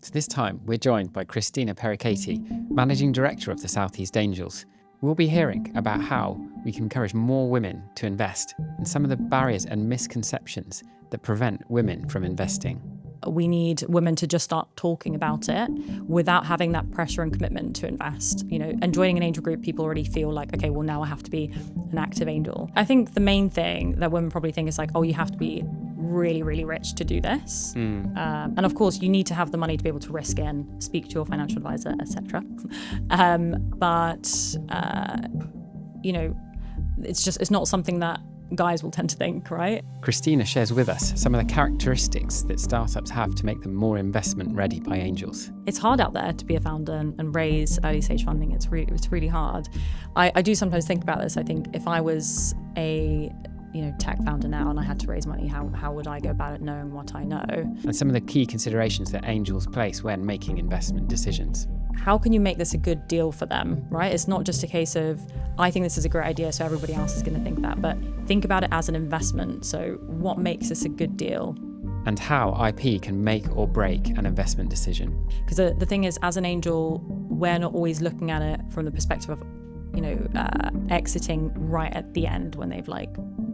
So this time, we're joined by Kristina Pereckaite, Managing Director of the Southeast Angels. We'll be hearing about how we can encourage more women to invest and some of the barriers and misconceptions that prevent women from investing. We need women to just start talking about it without having that pressure and commitment to invest. And joining an angel group, people already feel like, okay, well, now I have to be an active angel. I think the main thing that women probably think is like, oh, you have to be really, really rich to do this. And of course, you need to have the money to be able to risk in, speak to your financial advisor, etc. It's not something that guys will tend to think, right? Kristina shares with us some of the characteristics that startups have to make them more investment ready by angels. It's hard out there to be a founder and raise early stage funding. It's really hard. I do sometimes think about this. I think if I was a tech founder now and I had to raise money, how would I go about it knowing what I know? And some of the key considerations that angels place when making investment decisions. How can you make this a good deal for them, right? It's not just a case of, I think this is a great idea, so everybody else is going to think that, but think about it as an investment. So what makes this a good deal? And how IP can make or break an investment decision. Because the thing is, as an angel, we're not always looking at it from the perspective of, exiting right at the end when they've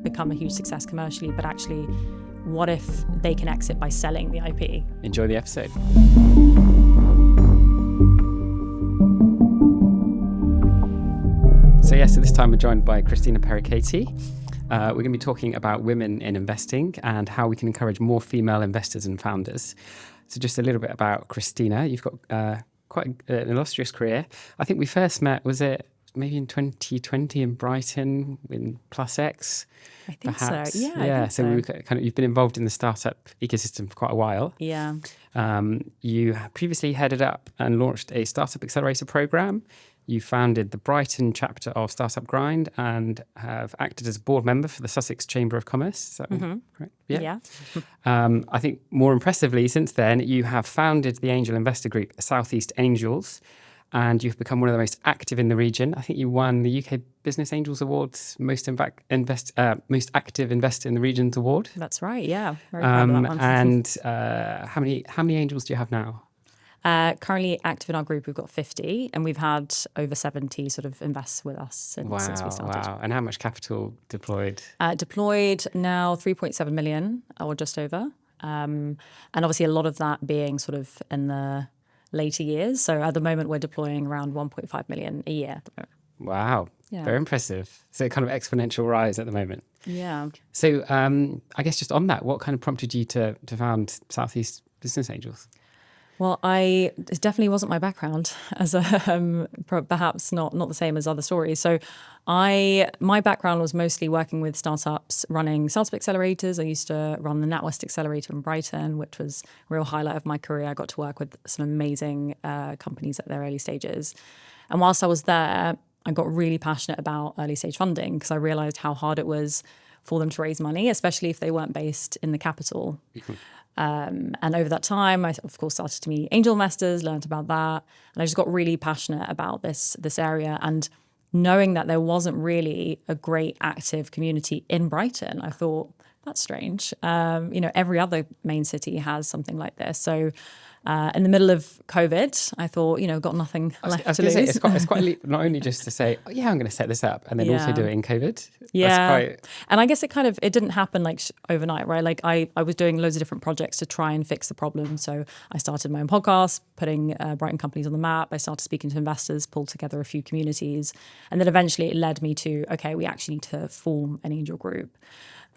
become a huge success commercially, but actually, what if they can exit by selling the IP? Enjoy the episode. So this time we're joined by Kristina Pereckaite. We're going to be talking about women in investing and how we can encourage more female investors and founders. So just a little bit about Kristina. You've got quite an illustrious career. I think we first met, was it maybe in 2020 in Brighton in Plus X? I think perhaps. So. Yeah. So we were you've been involved in the startup ecosystem for quite a while. Yeah. You previously headed up and launched a startup accelerator program. You founded the Brighton chapter of Startup Grind and have acted as a board member for the Sussex Chamber of Commerce. Is that correct? Yeah. I think more impressively, since then, you have founded the angel investor group, Southeast Angels, and you've become one of the most active in the region. I think you won the UK Business Angels Awards most active investor in the regions award. That's right. Yeah. Very proud of that one. And how many angels do you have now? Currently active in our group, we've got 50, and we've had over 70 sort of invest with us since we started. Wow. And how much capital deployed? Deployed now 3.7 million or just over. And obviously a lot of that being sort of in the later years. So at the moment, we're deploying around 1.5 million a year. Wow. Yeah. Very impressive. So kind of exponential rise at the moment. Yeah. So I guess just on that, what kind of prompted you to found Southeast Business Angels? Well, it definitely wasn't my background, as perhaps not the same as other stories. So my background was mostly working with startups, running startup accelerators. I used to run the NatWest Accelerator in Brighton, which was a real highlight of my career. I got to work with some amazing companies at their early stages. And whilst I was there, I got really passionate about early stage funding because I realized how hard it was for them to raise money, especially if they weren't based in the capital. And over that time, I, of course, started to meet angel investors, learned about that. And I just got really passionate about this area. And knowing that there wasn't really a great active community in Brighton, I thought, that's strange. Every other main city has something like this. So in the middle of COVID, I thought, got nothing left to lose. Say, it's quite a leap, not only just to say, oh, yeah, I'm going to set this up, and then also do it in COVID. Yeah. And I guess it didn't happen overnight, right? I was doing loads of different projects to try and fix the problem. So I started my own podcast, putting Brighton companies on the map. I started speaking to investors, pulled together a few communities. And then eventually it led me to, okay, we actually need to form an angel group.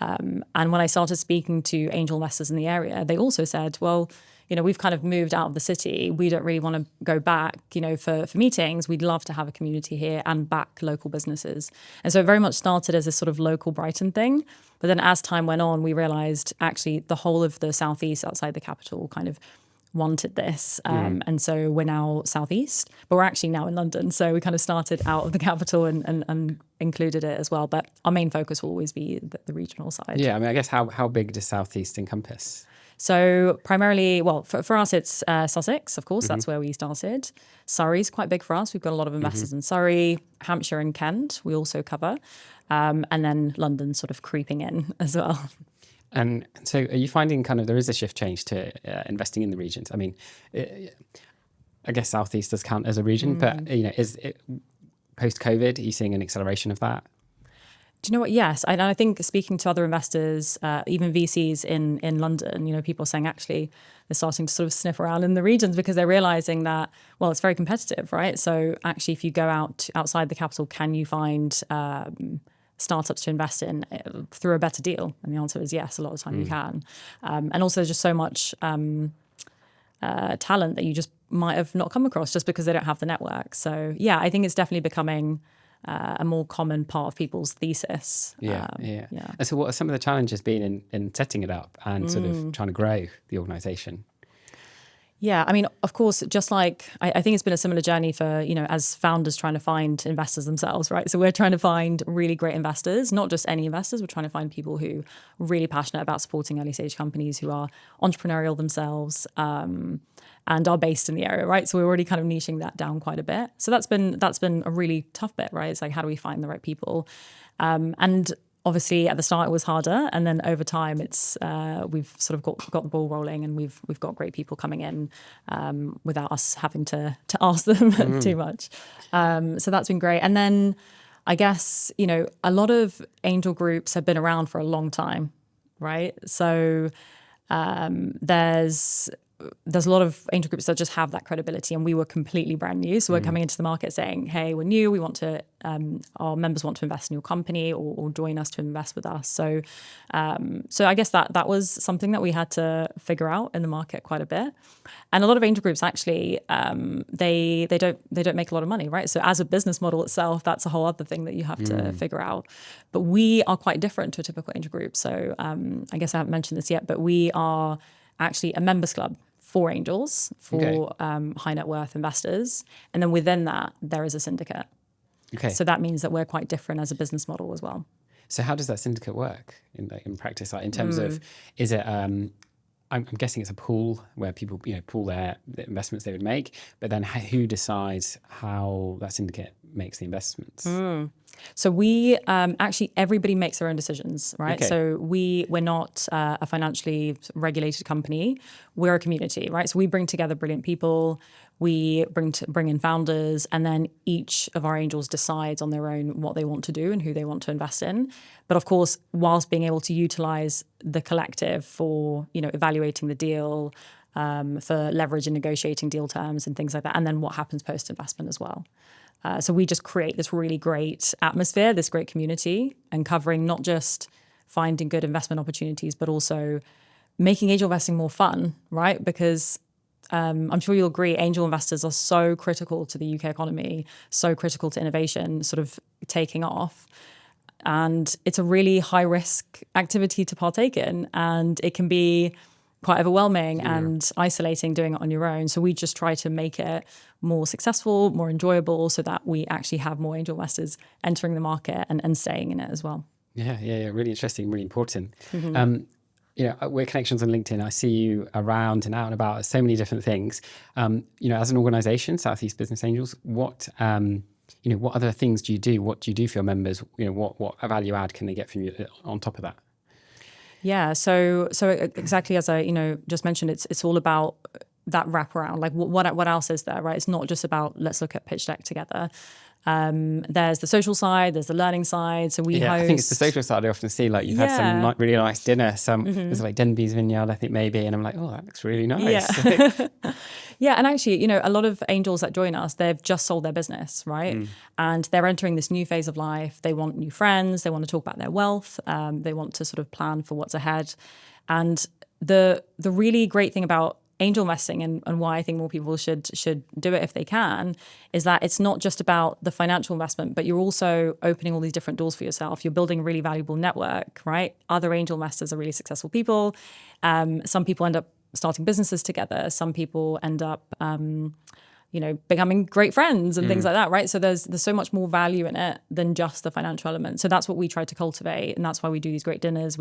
And when I started speaking to angel investors in the area, they also said, well, we've kind of moved out of the city. We don't really want to go back, for meetings. We'd love to have a community here and back local businesses. And so it very much started as a sort of local Brighton thing. But then as time went on, we realized actually the whole of the southeast outside the capital kind of wanted this. And so we're now southeast, but we're actually now in London. So we kind of started out of the capital and included it as well. But our main focus will always be the regional side. Yeah, I mean, I guess how big does southeast encompass? So primarily, well, for us, it's Sussex, of course. That's where we started. Surrey's quite big for us. We've got a lot of investors in Surrey, Hampshire and Kent we also cover. And then London sort of creeping in as well. And so are you finding kind of there is a shift change to investing in the regions? I mean, I guess Southeast does count as a region, but is it post-COVID, are you seeing an acceleration of that? Do you know what? Yes. I think speaking to other investors, even VCs in London, people are saying actually they're starting to sort of sniff around in the regions because they're realizing that, well, it's very competitive, right? So actually, if you go outside the capital, can you find startups to invest in through a better deal? And the answer is yes, a lot of the time you can. And also there's just so much talent that you just might have not come across just because they don't have the network. So yeah, I think it's definitely becoming a more common part of people's thesis. Yeah. And so what are some of the challenges been in setting it up and sort of trying to grow the organisation? Yeah, I mean, of course, just like I think it's been a similar journey for, as founders trying to find investors themselves, right? So we're trying to find really great investors, not just any investors. We're trying to find people who are really passionate about supporting early stage companies, who are entrepreneurial themselves, and are based in the area, right? So we're already kind of niching that down quite a bit. So that's been a really tough bit, right? It's like, how do we find the right people? And obviously, at the start, it was harder, and then over time, it's we've sort of got the ball rolling, and we've got great people coming in without us having to ask them too much. So that's been great. And then I guess a lot of angel groups have been around for a long time, right? So there's a lot of angel groups that just have that credibility, and we were completely brand new. So we're coming into the market saying, hey, we're new. We want to, our members want to invest in your company or join us to invest with us. So I guess that was something that we had to figure out in the market quite a bit. And a lot of angel groups actually, they don't make a lot of money, right? So as a business model itself, that's a whole other thing that you have to figure out. But we are quite different to a typical angel group. So I guess I haven't mentioned this yet, but we are actually a members club for angels, for high net worth investors. And then within that, there is a syndicate. Okay. So that means that we're quite different as a business model as well. So how does that syndicate work in practice? Like in terms of, is it, I'm guessing it's a pool where people, pool the investments they would make, but then who decides how that syndicate makes the investments? So we actually, everybody makes their own decisions, right? Okay. So we're not a financially regulated company. We're a community, right? So we bring together brilliant people. We bring in founders, and then each of our angels decides on their own what they want to do and who they want to invest in. But of course, whilst being able to utilize the collective for, evaluating the deal, for leverage and negotiating deal terms and things like that, and then what happens post-investment as well. So we just create this really great atmosphere, this great community, and covering not just finding good investment opportunities, but also making angel investing more fun, right? Because I'm sure you'll agree, angel investors are so critical to the UK economy, so critical to innovation sort of taking off. And it's a really high risk activity to partake in. And it can be quite overwhelming and isolating doing it on your own. So we just try to make it more successful, more enjoyable, so that we actually have more angel investors entering the market and staying in it as well. Yeah. Really interesting, really important. We're connections on LinkedIn. I see you around and out and about so many different things. As an organisation, Southeast Business Angels, what other things do you do? What do you do for your members? What value add can they get from you on top of that? Yeah, so exactly as I just mentioned, it's all about that wraparound. Like what else is there, right? It's not just about let's look at pitch deck together. There's the social side, there's the learning side. So we host. I think it's the social side. I often see like you've had some really nice dinner. There's like Denby's Vineyard, I think maybe, and I'm like, oh, that looks really nice. Yeah, and actually, a lot of angels that join us, they've just sold their business, right? And they're entering this new phase of life. They want new friends. They want to talk about their wealth. They want to sort of plan for what's ahead. And the really great thing about angel investing and why I think more people should do it if they can is that it's not just about the financial investment, but you're also opening all these different doors for yourself. You're building a really valuable network, right? Other angel investors are really successful people. Some people end up starting businesses together. Some people end up becoming great friends and things like that, right? So there's so much more value in it than just the financial element. So that's what we try to cultivate, and that's why we do these great dinners.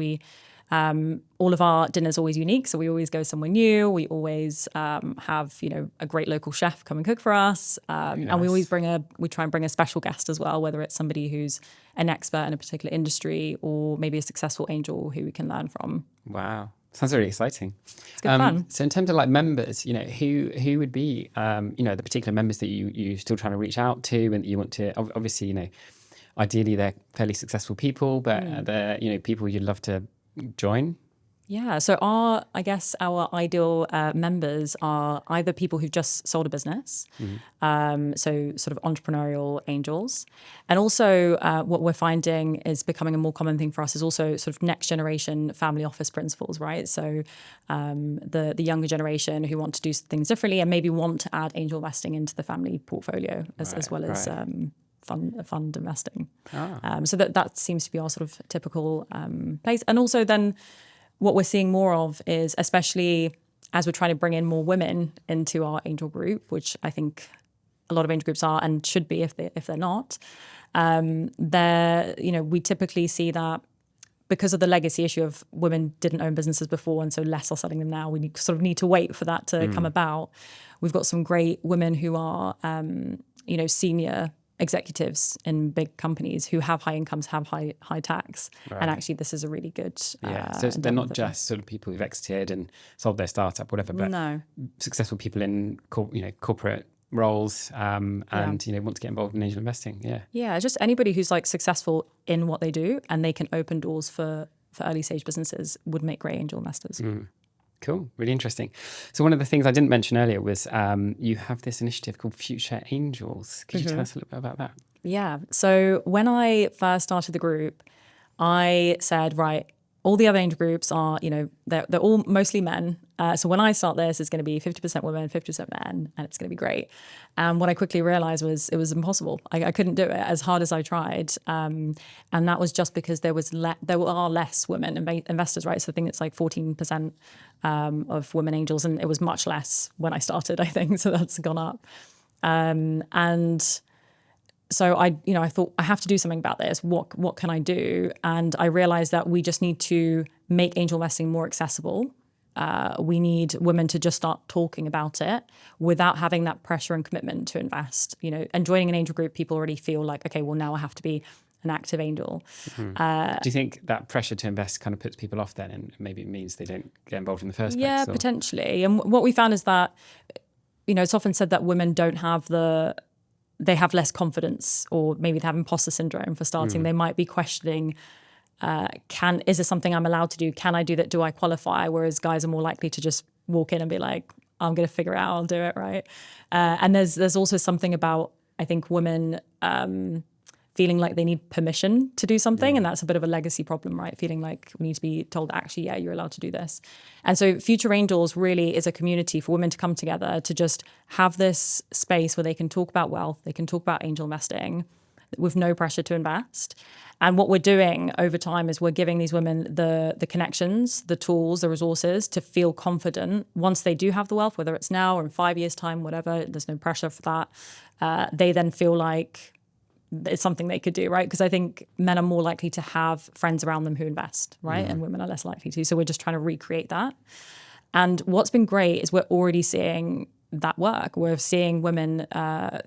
All of our dinners are always unique, so we always go somewhere new. We always have a great local chef come and cook for us, and we always try and bring a special guest as well, whether it's somebody who's an expert in a particular industry or maybe a successful angel who we can learn from. Wow. Sounds really exciting. It's good fun. So in terms of like members, who would be, the particular members that you're still trying to reach out to and that you want to, obviously, ideally they're fairly successful people, but they're, people you'd love to join? Yeah, so our ideal members are either people who've just sold a business, so sort of entrepreneurial angels. And also what we're finding is becoming a more common thing for us is also sort of next generation family office principals, right? So the younger generation who want to do things differently and maybe want to add angel investing into the family portfolio as well as fund investing. So that seems to be our sort of typical place. And also then what we're seeing more of is, especially as we're trying to bring in more women into our angel group, which I think a lot of angel groups are and should be if they're not, we typically see that because of the legacy issue of women didn't own businesses before and so less are selling them now, we need to wait for that to come about. We've got some great women who are, senior executives in big companies who have high incomes, have high tax, and actually this is a really good. So they're not just sort of people who've exited and sold their startup, whatever, but successful people in corporate roles and want to get involved in angel investing. Yeah, just anybody who's like successful in what they do and they can open doors for early stage businesses would make great angel investors. Cool. Really interesting. So one of the things I didn't mention earlier was you have this initiative called Future Angels. Could you tell us a little bit about that? Yeah. So when I first started the group, I said, right, all the other angel groups are, they're all mostly men. So when I start this, it's going to be 50% women, 50% men, and it's going to be great. And what I quickly realized was it was impossible. I couldn't do it as hard as I tried. And that was just because there are less women investors, right? So I think it's like 14% of women angels, and it was much less when I started, I think. So that's gone up. And so I thought I have to do something about this. What can I do? And I realized that we just need to make angel investing more accessible. We need women to just start talking about it without having that pressure and commitment to invest. And joining an angel group, people already feel like, okay, well now I have to be an active angel. Do you think that pressure to invest kind of puts people off then, and maybe it means they don't get involved in the first place? Yeah, potentially. And what we found is that, it's often said that women don't have they have less confidence, or maybe they have imposter syndrome for starting. They might be questioning, is this something I'm allowed to do? Can I do that? Do I qualify? Whereas guys are more likely to just walk in and be like, I'm going to figure it out, I'll do it, right? And there's also something about, I think, women feeling like they need permission to do something. And that's a bit of a legacy problem, right? Feeling like we need to be told, actually, yeah, you're allowed to do this. And so Future Angels really is a community for women to come together to just have this space where they can talk about wealth, they can talk about angel investing with no pressure to invest. And what we're doing over time is we're giving these women the connections, the tools, the resources to feel confident once they do have the wealth, whether it's now or in 5 years' time, whatever, there's no pressure for that. They then feel like it's something they could do, right? Because I think men are more likely to have friends around them who invest, right? And women are less likely to. So we're just trying to recreate that. And what's been great is we're already seeing that work. We're seeing women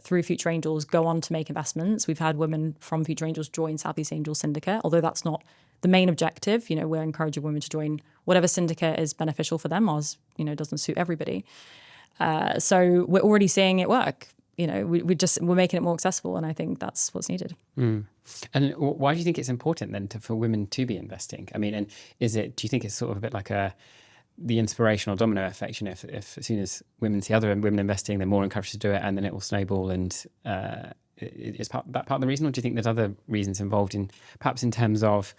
through Future Angels go on to make investments. We've had women from Future Angels join Southeast Angel Syndicate, although that's not the main objective. We're encouraging women to join whatever syndicate is beneficial for them. Ours, doesn't suit everybody. So we're already seeing it work. We're making it more accessible, and I think that's what's needed. And why do you think it's important then for women to be investing? I mean, and do you think it's sort of a bit like the inspirational domino effect? If as soon as women see other women investing, they're more encouraged to do it, and then it will snowball. And is that part of the reason, or do you think there's other reasons involved in terms of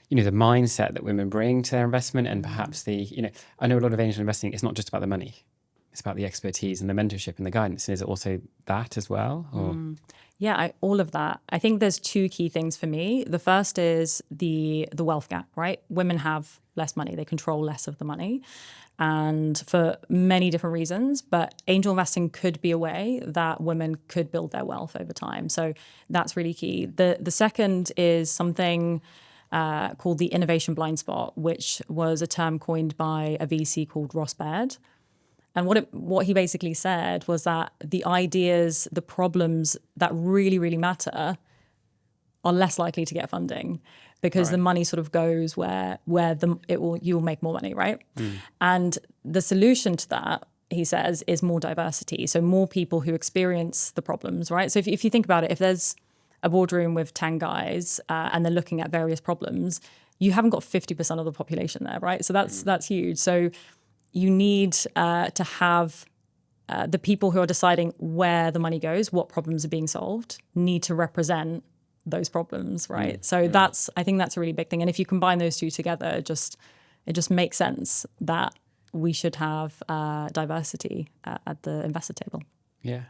the mindset that women bring to their investment, and perhaps I know a lot of angel investing, it's not just about the money. It's about the expertise and the mentorship and the guidance. And is it also that as well? Or? Yeah, all of that. I think there's two key things for me. The first is the wealth gap, right? Women have less money; they control less of the money, and for many different reasons. But angel investing could be a way that women could build their wealth over time. So that's really key. The second is something called the innovation blind spot, which was a term coined by a VC called Ross Baird. And what he basically said was that the ideas, the problems that really, really matter are less likely to get funding because the money sort of goes where you'll make more money, right? And the solution to that, he says, is more diversity. So more people who experience the problems, right? So if you think about it, if there's a boardroom with 10 guys and they're looking at various problems, you haven't got 50% of the population there, right? So that's huge. So you need to have the people who are deciding where the money goes, what problems are being solved, need to represent those problems, right? So I think that's a really big thing. And if you combine those two together, it just makes sense that we should have diversity at the investor table. Yeah,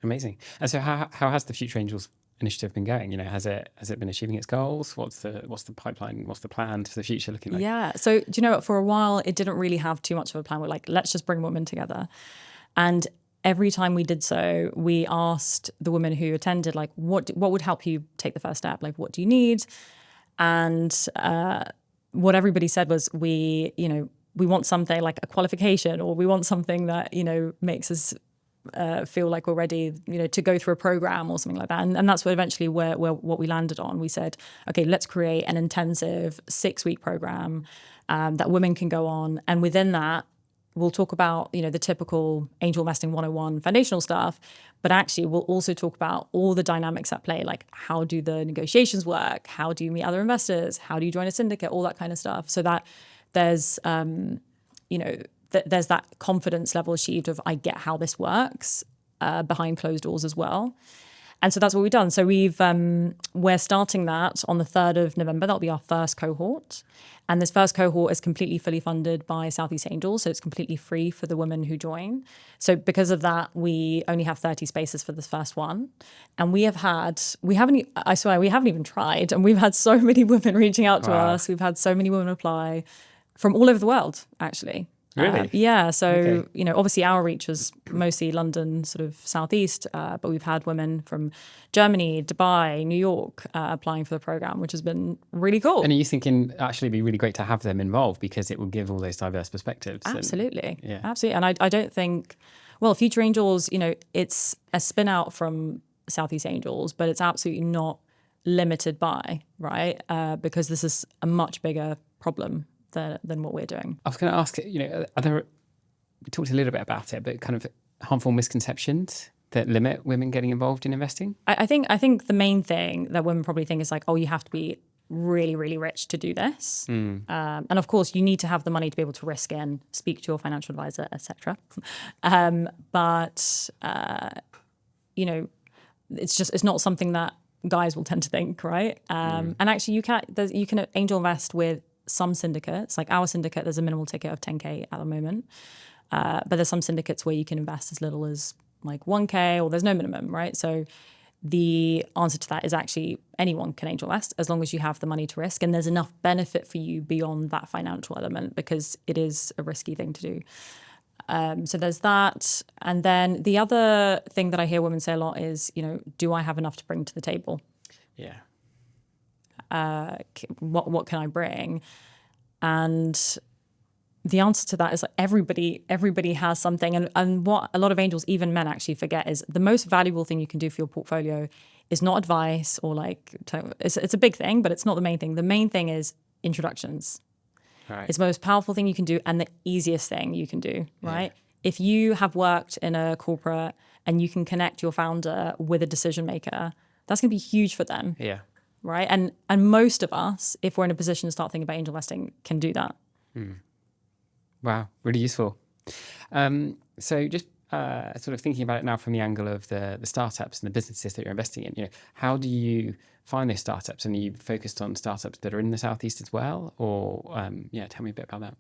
amazing. And so how has the Future Angels initiative been going? Has it been achieving its goals? What's the pipeline? What's the plan for the future looking like? Yeah. So do you know what? For a while, it didn't really have too much of a plan. We're like, let's just bring women together. And every time we did so, we asked the women who attended, like, what would help you take the first step? Like, what do you need? And what everybody said was, we want something like a qualification, or we want something that, makes us feel like we're ready, to go through a program or something like that. And that's what eventually what we landed on. We said, okay, let's create an intensive 6-week program that women can go on. And within that, we'll talk about, the typical Angel Investing 101 foundational stuff, but actually we'll also talk about all the dynamics at play, like how do the negotiations work? How do you meet other investors? How do you join a syndicate? All that kind of stuff. So that there's, there's that confidence level achieved of I get how this works behind closed doors as well. And so that's what we've done. So we're starting that on the 3rd of November. That'll be our first cohort. And this first cohort is completely fully funded by Southeast Angels. So it's completely free for the women who join. So because of that, we only have 30 spaces for this first one. And we haven't even tried. And we've had so many women reaching out to us. We've had so many women apply from all over the world, actually. Really? Yeah. So, obviously our reach was mostly London, sort of southeast, but we've had women from Germany, Dubai, New York applying for the program, which has been really cool. And are you thinking actually it'd be really great to have them involved because it will give all those diverse perspectives? Absolutely. Absolutely. And I don't think, Future Angels, it's a spin out from Southeast Angels, but it's absolutely not limited by, right? Because this is a much bigger problem than what we're doing. I was going to ask, we talked a little bit about it, but kind of harmful misconceptions that limit women getting involved in investing? I think the main thing that women probably think is like, oh, you have to be really, really rich to do this. And of course, you need to have the money to be able to risk in, speak to your financial advisor, etc. But it's not something that guys will tend to think, right? And actually, you can angel invest with some syndicates, like our syndicate, there's a minimal ticket of 10K at the moment. But there's some syndicates where you can invest as little as like 1K, or there's no minimum, right? So the answer to that is actually anyone can angel invest as long as you have the money to risk. And there's enough benefit for you beyond that financial element because it is a risky thing to do. So there's that. And then the other thing that I hear women say a lot is, do I have enough to bring to the table? Yeah. What can I bring? And the answer to that is like everybody has something. And what a lot of angels, even men, actually forget is the most valuable thing you can do for your portfolio is not advice or it's a big thing, but it's not the main thing. The main thing is introductions. Right. It's the most powerful thing you can do and the easiest thing you can do, right? Yeah. If you have worked in a corporate and you can connect your founder with a decision maker, that's going to be huge for them. Yeah. Right. And most of us, if we're in a position to start thinking about angel investing, can do that. Wow. Really useful. So just sort of thinking about it now from the angle of the startups and the businesses that you're investing in, how do you find those startups? And are you focused on startups that are in the Southeast as well? Or, tell me a bit about that.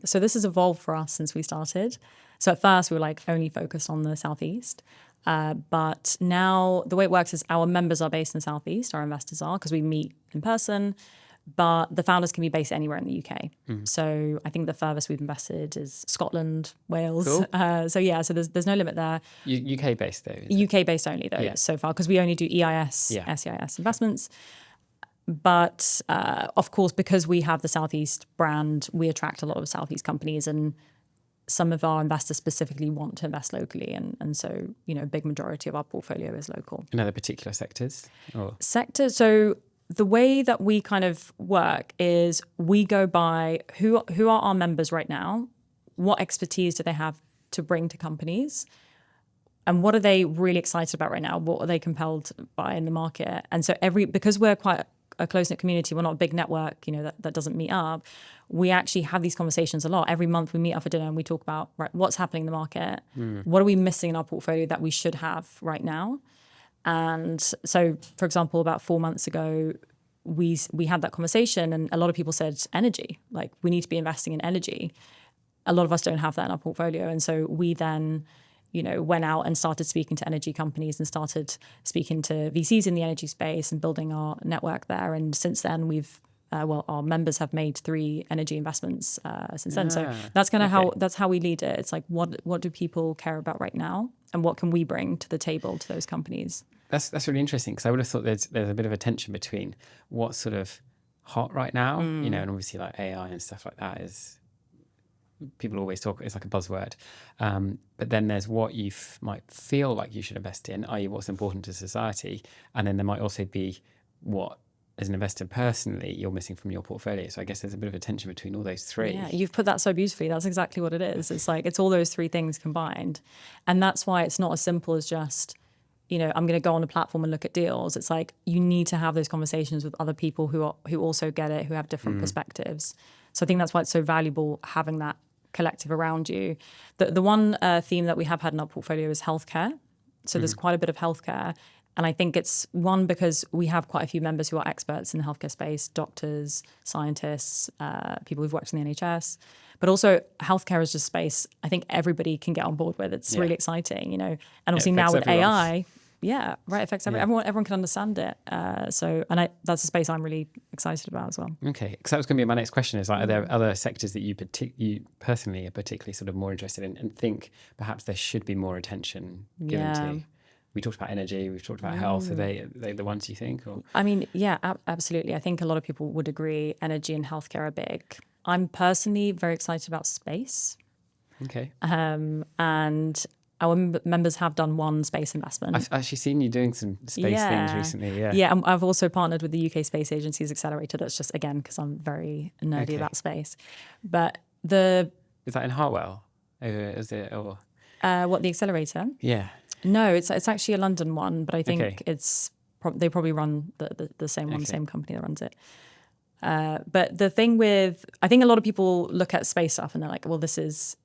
So this has evolved for us since we started. So at first we were like only focused on the Southeast. But now the way it works is our members are based in the Southeast, our investors are, because we meet in person, but the founders can be based anywhere in the UK. So I think the furthest we've invested is Scotland, Wales. Cool. So there's no limit there. UK based though. Is it? UK based only though so far, because we only do EIS, Yeah. SEIS investments. But of course, because we have the Southeast brand, we attract a lot of Southeast companies, and some of our investors specifically want to invest locally. And so, a big majority of our portfolio is local. In other particular sectors? Or? Sectors. So the way that we kind of work is we go by who are our members right now, what expertise do they have to bring to companies, and what are they really excited about right now? What are they compelled by in the market? And so because we're quite a close-knit community, we're not a big network, that doesn't meet up. We actually have these conversations a lot. Every month we meet up for dinner and we talk about, right, what's happening in the market? What are we missing in our portfolio that we should have right now? And so, for example, about 4 months ago, we had that conversation, and a lot of people said energy, like we need to be investing in energy. A lot of us don't have that in our portfolio. And so we then went out and started speaking to energy companies and started speaking to VCs in the energy space and building our network there. And since then, our members have made 3 energy investments since then. So that's kind of that's how we lead it. It's like, what do people care about right now, and what can we bring to the table to those companies? That's really interesting, because I would have thought there's a bit of a tension between what's sort of hot right now, and obviously like AI and stuff like that is. People always talk, it's like a buzzword. But then there's what you might feel like you should invest in, i.e. what's important to society. And then there might also be what, as an investor personally, you're missing from your portfolio. So I guess there's a bit of a tension between all those 3. Yeah, you've put that so beautifully. That's exactly what it is. It's like, it's all those 3 things combined. And that's why it's not as simple as just, I'm going to go on a platform and look at deals. It's like, you need to have those conversations with other people who also get it, who have different perspectives. So I think that's why it's so valuable having that collective around you. The one theme that we have had in our portfolio is healthcare. So there's quite a bit of healthcare. And I think it's one, because we have quite a few members who are experts in the healthcare space, doctors, scientists, people who've worked in the NHS. But also healthcare is just space I think everybody can get on board with. It's really exciting, And obviously now with everyone. AI, it affects everyone. Everyone can understand it. That's a space I'm really excited about as well. Okay, because that was going to be my next question, is like, are there other sectors that you personally are particularly sort of more interested in, and think perhaps there should be more attention given to? We talked about energy, we've talked about health. Are they the ones you think? Or? I mean, absolutely. I think a lot of people would agree energy and healthcare are big. I'm personally very excited about space. Okay. And our members have done one space investment. I've actually seen you doing some space things recently. Yeah, and I've also partnered with the UK Space Agency's accelerator. That's just, again, because I'm very nerdy about space. But is that in Hartwell? Is it, or what, the accelerator? Yeah. No, it's actually a London one, but I think they probably run the same one, the same company that runs it. But the thing I think a lot of people look at space stuff and they're like, well, this is,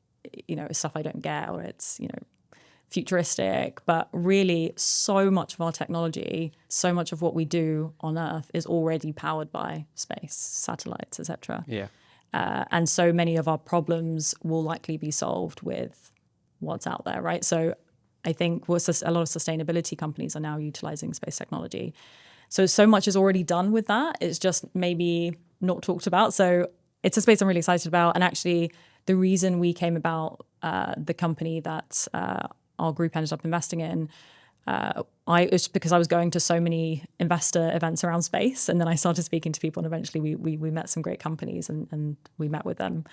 stuff I don't get, or it's, futuristic. But really, so much of our technology, so much of what we do on Earth is already powered by space, satellites, etc. Yeah. And so many of our problems will likely be solved with what's out there, right? So I think a lot of sustainability companies are now utilizing space technology. So much is already done with that. It's just maybe not talked about. So it's a space I'm really excited about. And actually, the reason we came about the company that our group ended up investing in, it's because I was going to so many investor events around space, and then I started speaking to people, and eventually we met some great companies and we met with them.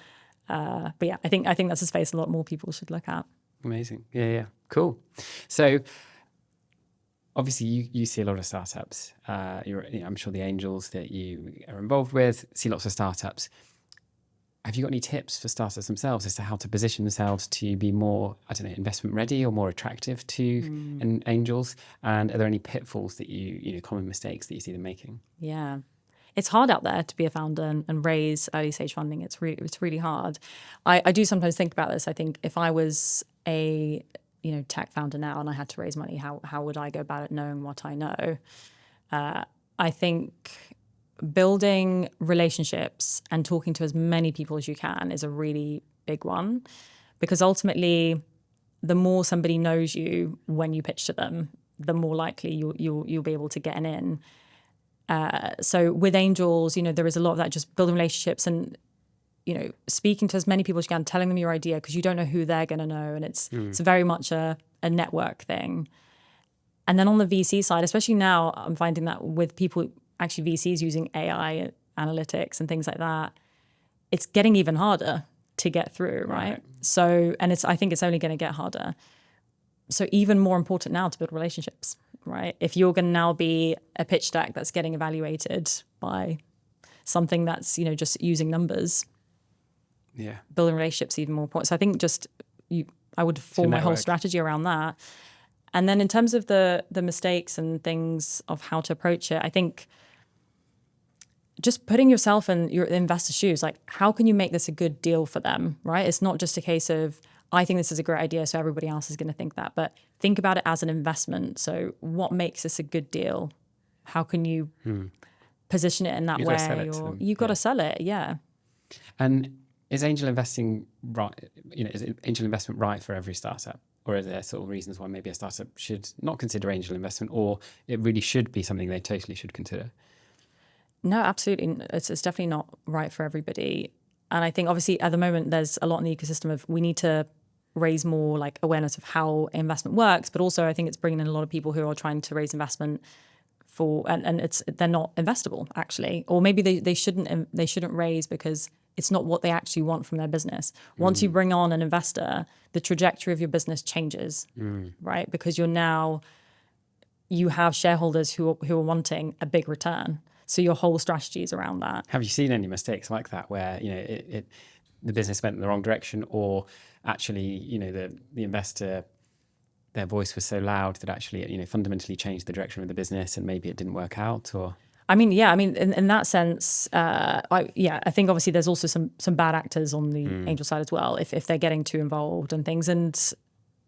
But yeah, I think that's a space a lot more people should look at. Amazing. Yeah. Cool. So obviously you see a lot of startups. I'm sure the angels that you are involved with see lots of startups. Have you got any tips for startups themselves as to how to position themselves to be more, investment ready or more attractive to angels? And are there any pitfalls that common mistakes that you see them making? Yeah. It's hard out there to be a founder and raise early stage funding. It's really hard. I do sometimes think about this. I think if I was a tech founder now and I had to raise money, how would I go about it knowing what I know? I think building relationships and talking to as many people as you can is a really big one, because ultimately the more somebody knows you when you pitch to them, the more likely you'll be able to get an in. So with angels, there is a lot of that, just building relationships and, speaking to as many people as you can, telling them your idea, because you don't know who they're going to know. And it's very much a network thing. And then on the VC side, especially now, I'm finding that with people, actually VCs using AI analytics and things like that, it's getting even harder to get through, right? So, and I think it's only going to get harder. So even more important now to build relationships, right? If you're going to now be a pitch deck that's getting evaluated by something that's, just using numbers, building relationships even more important. So I think I would form my whole strategy around that. And then in terms of the mistakes and things of how to approach it, I think just putting yourself in your investor's shoes, like how can you make this a good deal for them, right? It's not just a case of, I think this is a great idea, so everybody else is going to think that. But think about it as an investment. So what makes this a good deal? How can you position it in that way? Or you've got to sell it, yeah. And is angel investing right? Is angel investment right for every startup? Or are there sort of reasons why maybe a startup should not consider angel investment, or it really should be something they totally should consider? No, absolutely. It's definitely not right for everybody. And I think obviously at the moment there's a lot in the ecosystem of we need to raise more like awareness of how investment works, but also I think it's bringing in a lot of people who are trying to raise investment and they're not investable actually, or maybe they shouldn't raise because it's not what they actually want from their business. Once you bring on an investor, the trajectory of your business changes, right? Because you have shareholders who are wanting a big return. So your whole strategy is around that. Have you seen any mistakes like that where the business went in the wrong direction, or actually the investor, their voice was so loud that actually fundamentally changed the direction of the business and maybe it didn't work out? Or in that sense, I think obviously there's also some bad actors on the angel side as well if they're getting too involved and things. And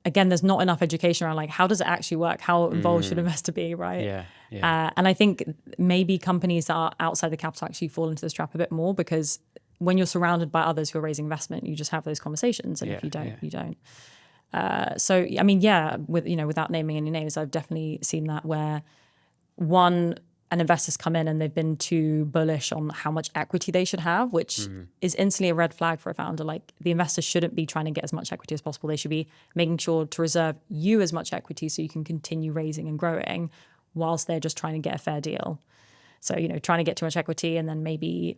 again, there's not enough education around like how does it actually work? How involved should an investor be, right? Yeah. And I think maybe companies that are outside the capital actually fall into this trap a bit more, because when you're surrounded by others who are raising investment, you just have those conversations, and if you don't, you don't. Without naming any names, I've definitely seen that where an investor's come in and they've been too bullish on how much equity they should have, which is instantly a red flag for a founder. Like the investor shouldn't be trying to get as much equity as possible. They should be making sure to reserve you as much equity so you can continue raising and growing whilst they're just trying to get a fair deal. So, trying to get too much equity and then maybe,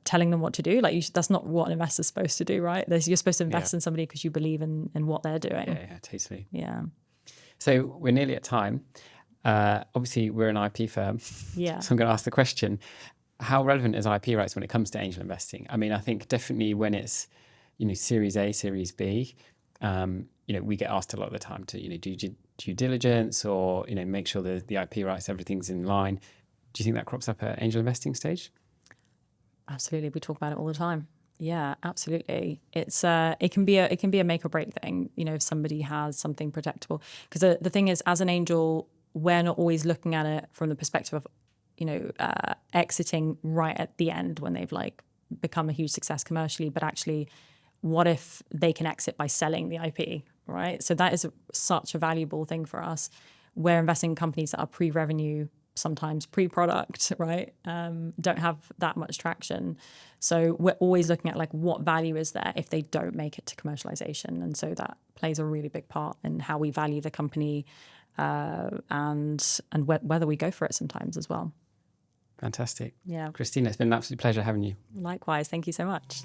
telling them what to do. Like that's not what an investor's supposed to do, right? You're supposed to invest in somebody because you believe in what they're doing. Yeah, totally. Yeah. So we're nearly at time. Obviously, we're an IP firm. Yeah. So I'm going to ask the question, how relevant is IP rights when it comes to angel investing? I mean, I think definitely when it's, Series A, Series B, we get asked a lot of the time to, do due diligence or, make sure the IP rights, everything's in line. Do you think that crops up at angel investing stage? Absolutely. We talk about it all the time. Yeah, absolutely. It's it can be a make or break thing, if somebody has something protectable. Because the thing is, as an angel, we're not always looking at it from the perspective of, exiting right at the end when they've like become a huge success commercially, but actually, what if they can exit by selling the IP, right? So that is such a valuable thing for us. We're investing in companies that are pre-revenue, sometimes pre-product, right? Don't have that much traction. So we're always looking at like what value is there if they don't make it to commercialization. And so that plays a really big part in how we value the company and whether we go for it sometimes as well. Fantastic. Yeah. Kristina, it's been an absolute pleasure having you. Likewise. Thank you so much.